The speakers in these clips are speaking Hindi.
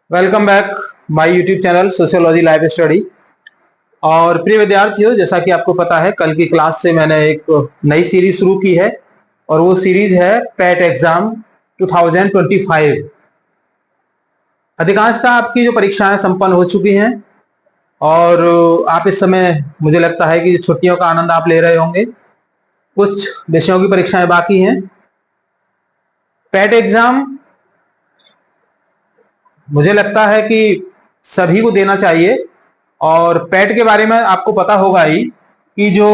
Welcome back my YouTube channel sociology live study. और प्रिय विद्यार्थियों, जैसा कि आपको पता है, कल की क्लास से मैंने एक नई सीरीज शुरू की है और वो सीरीज है पैट एग्जाम 2025। अधिकांशतः आपकी जो परीक्षाएं संपन्न हो चुकी हैं और आप इस समय, मुझे लगता है कि छुट्टियों का आनंद आप ले रहे होंगे। कुछ विषयों की परीक्षाएं बाकी हैं। पैट एग्जाम मुझे लगता है कि सभी को देना चाहिए। और पैट के बारे में आपको पता होगा ही कि जो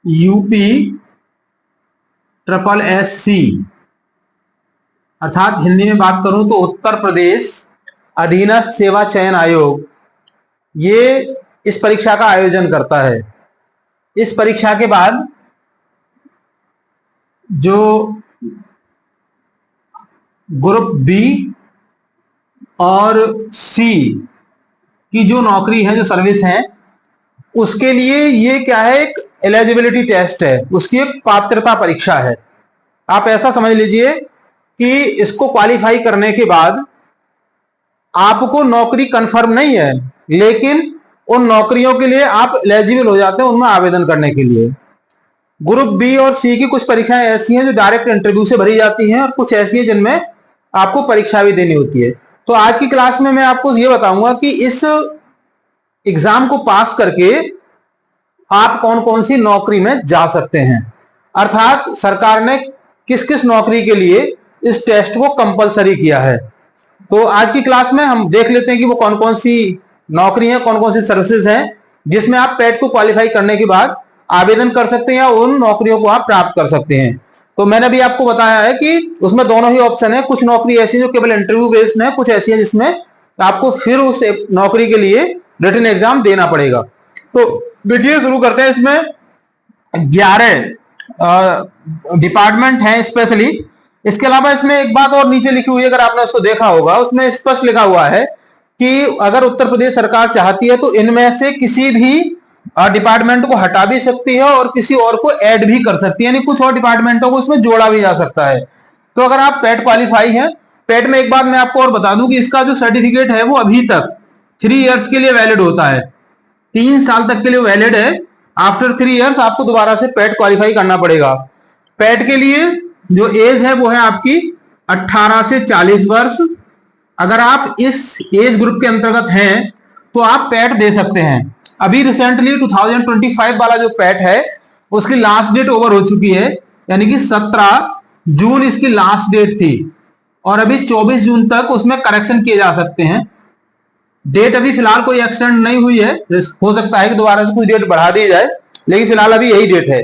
यूपी SSSC अर्थात हिंदी में बात करूं तो उत्तर प्रदेश अधीनस्थ सेवा चयन आयोग, ये इस परीक्षा का आयोजन करता है। इस परीक्षा के बाद जो ग्रुप बी और सी की जो नौकरी है, जो सर्विस है, उसके लिए ये क्या है, एक एलिजिबिलिटी टेस्ट है, उसकी एक पात्रता परीक्षा है। आप ऐसा समझ लीजिए कि इसको क्वालिफाई करने के बाद आपको नौकरी कंफर्म नहीं है, लेकिन उन नौकरियों के लिए आप एलिजिबल हो जाते हैं उनमें आवेदन करने के लिए। ग्रुप बी और सी की कुछ परीक्षाएं ऐसी हैं जो डायरेक्ट इंटरव्यू से भरी जाती हैं और कुछ ऐसी हैं जिनमें आपको परीक्षा भी देनी होती है। तो आज की क्लास में मैं आपको ये बताऊंगा कि इस एग्जाम को पास करके आप कौन कौन सी नौकरी में जा सकते हैं, अर्थात सरकार ने किस किस नौकरी के लिए इस टेस्ट को कंपलसरी किया है। तो आज की क्लास में हम देख लेते हैं कि वो कौन कौन सी नौकरी है, कौन कौन सी सर्विसेज हैं जिसमें आप पैट को क्वालिफाई करने के बाद आवेदन कर सकते हैं या उन नौकरियों को आप प्राप्त कर सकते हैं। तो मैंने भी आपको बताया है कि उसमें दोनों ही ऑप्शन है। कुछ नौकरी ऐसी जो केवल इंटरव्यू बेस्ड है, कुछ ऐसी है जिसमें आपको फिर उस नौकरी के लिए रिटन एग्जाम देना पड़ेगा। तो देखिए, शुरू करते हैं। इसमें 11 डिपार्टमेंट हैं स्पेशली। इसके अलावा इसमें एक बात और नीचे लिखी हुई है, अगर आपने उसको देखा होगा, उसमें स्पष्ट लिखा हुआ है कि अगर उत्तर प्रदेश सरकार चाहती है तो इनमें से किसी भी डिपार्टमेंट को हटा भी सकती है और किसी और को ऐड भी कर सकती है, यानी कुछ और डिपार्टमेंटों को इसमें जोड़ा भी जा सकता है। तो अगर आप पैट क्वालिफाई हैं, पैट में एक बात मैं आपको और बता दूं कि इसका जो सर्टिफिकेट है वो अभी तक 3 इयर्स के लिए वैलिड होता है, 3 साल तक के लिए वैलिड है। आफ्टर 3 इयर्स आपको दोबारा से पैट क्वालिफाई करना पड़ेगा। पैट के लिए जो एज है वो है आपकी 18 से 40 वर्ष। अगर आप इस एज ग्रुप के अंतर्गत हैं तो आप पैट दे सकते हैं। अभी रिसेंटली 2025 वाला जो पैट है उसकी लास्ट डेट ओवर हो चुकी है, यानी कि 17 जून इसकी लास्ट डेट थी और अभी 24 जून तक उसमें करेक्शन किए जा सकते हैं। डेट अभी फिलहाल कोई एक्सटेंड नहीं हुई है, हो सकता है कि दोबारा से कुछ डेट बढ़ा दी जाए, लेकिन फिलहाल अभी यही डेट है।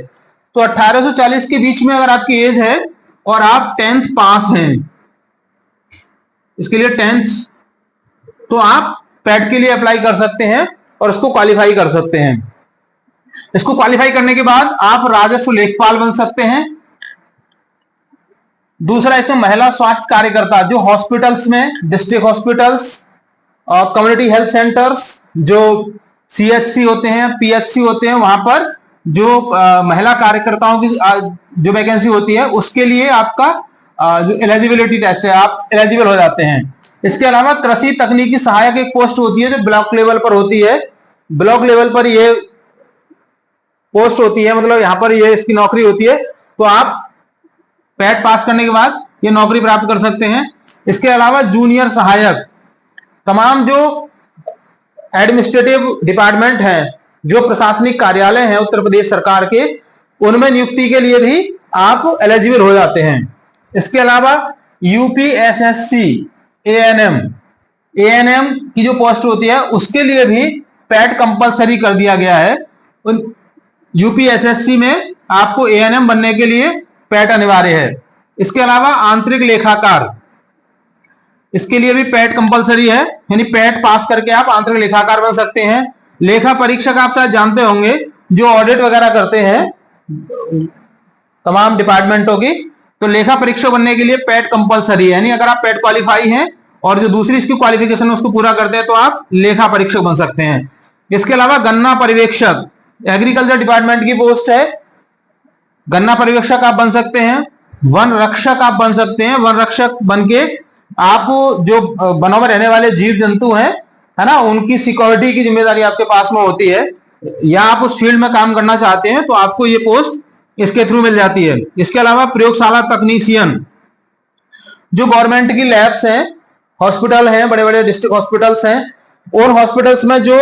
तो 18 से 40 के बीच में अगर आपकी एज है और आप 10th पास हैं, इसके लिए 10th, तो आप पैट के लिए अप्लाई कर सकते हैं और इसको क्वालिफाई कर सकते हैं। इसको क्वालिफाई करने के बाद आप राजस्व लेखपाल बन सकते हैं। दूसरा, इसमें महिला स्वास्थ्य कार्यकर्ता, जो हॉस्पिटल्स में, डिस्ट्रिक्ट हॉस्पिटल्स और कम्युनिटी हेल्थ सेंटर्स, जो CHC होते हैं, PHC होते हैं, वहां पर जो महिला कार्यकर्ताओं की जो वैकेंसी होती है उसके लिए आपका जो एलिजिबिलिटी टेस्ट है, आप एलिजिबल हो जाते हैं। इसके अलावा कृषि तकनीकी सहायक एक पोस्ट होती है जो ब्लॉक लेवल पर होती है। ब्लॉक लेवल पर ये पोस्ट होती है, मतलब यहां पर ये इसकी नौकरी होती है। तो आप पैट पास करने के बाद ये नौकरी प्राप्त कर सकते हैं। इसके अलावा जूनियर सहायक, तमाम जो एडमिनिस्ट्रेटिव डिपार्टमेंट हैं, जो प्रशासनिक कार्यालय हैं उत्तर प्रदेश सरकार के, उनमें नियुक्ति के लिए भी आप एलिजिबल हो जाते हैं। इसके अलावा UPSSC ANM की जो पोस्ट होती है उसके लिए भी पैट कंपलसरी कर दिया गया है। UPSSC में आपको ANM बनने के लिए पैट अनिवार्य है। इसके अलावा आंतरिक लेखाकार, इसके लिए भी पैट कंपलसरी है, यानी पैट पास करके आप आंतरिक लेखाकार बन सकते हैं। लेखा परीक्षक आप शायद जानते होंगे, जो ऑडिट वगैरह करते हैं तमाम डिपार्टमेंटों की, तो लेखा परीक्षक बनने के लिए पैट कंपलसरी है, यानी अगर आप पैट क्वालिफाई हैं और जो दूसरी इसकी क्वालिफिकेशन है उसको पूरा करते हैं तो आप लेखा परीक्षक बन सकते हैं। इसके अलावा गन्ना पर्यवेक्षक, एग्रीकल्चर डिपार्टमेंट की पोस्ट है, गन्ना पर्यवेक्षक आप बन सकते हैं। वन रक्षक आप बन सकते हैं, वन रक्षक बन के आप जो वनों में रहने वाले जीव जंतु हैं, है ना, उनकी सिक्योरिटी की जिम्मेदारी आपके पास में होती है, या आप उस फील्ड में काम करना चाहते हैं तो आपको ये पोस्ट इसके थ्रू मिल जाती है। इसके अलावा प्रयोगशाला तकनीशियन, जो गवर्नमेंट की लैब्स हैं, हॉस्पिटल हैं, बड़े बड़े डिस्ट्रिक्ट हॉस्पिटल्स हैं, और हॉस्पिटल्स में जो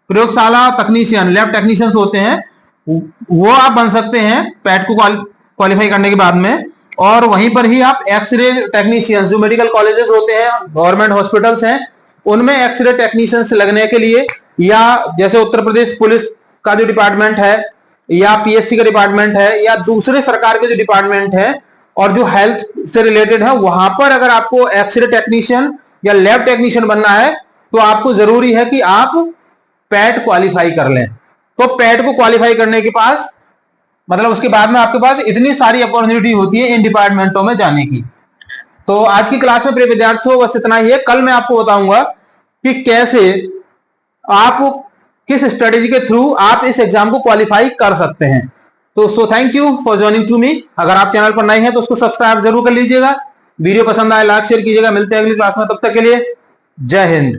प्रयोगशाला तकनीशियन, लैब टेक्नीशियंस होते हैं, वो आप बन सकते हैं पैट को क्वालिफाई करने के बाद में। और वहीं पर ही आप एक्सरे टेक्नीशियंस, जो मेडिकल कॉलेजेस होते हैं, गवर्नमेंट हॉस्पिटल्स हैं, उनमें एक्सरे टेक्नीशियंस लगने के लिए, या जैसे उत्तर प्रदेश पुलिस का जो डिपार्टमेंट है, या पीएससी का डिपार्टमेंट है, या दूसरे सरकार के जो डिपार्टमेंट है और जो हेल्थ से रिलेटेड है, वहां पर अगर आपको एक्सरे टेक्नीशियन या लैब टेक्नीशियन बनना है तो आपको जरूरी है कि आप पैट क्वालिफाई कर लें। तो पैट को क्वालिफाई करने के पास मतलब उसके बाद में आपके पास इतनी सारी अपॉर्चुनिटी होती है इन डिपार्टमेंटों में जाने की। तो आज की क्लास में प्रिय विद्यार्थियों बस इतना ही है। कल मैं आपको बताऊंगा कि कैसे आप किस स्ट्रेटेजी के थ्रू आप इस एग्जाम को क्वालिफाई कर सकते हैं। तो so thank you for joining to me. अगर आप चैनल पर नए हैं तो उसको सब्सक्राइब जरूर कर लीजिएगा। वीडियो पसंद आए लाइक शेयर कीजिएगा। मिलते हैं अगली क्लास में, तब तक के लिए जय हिंद।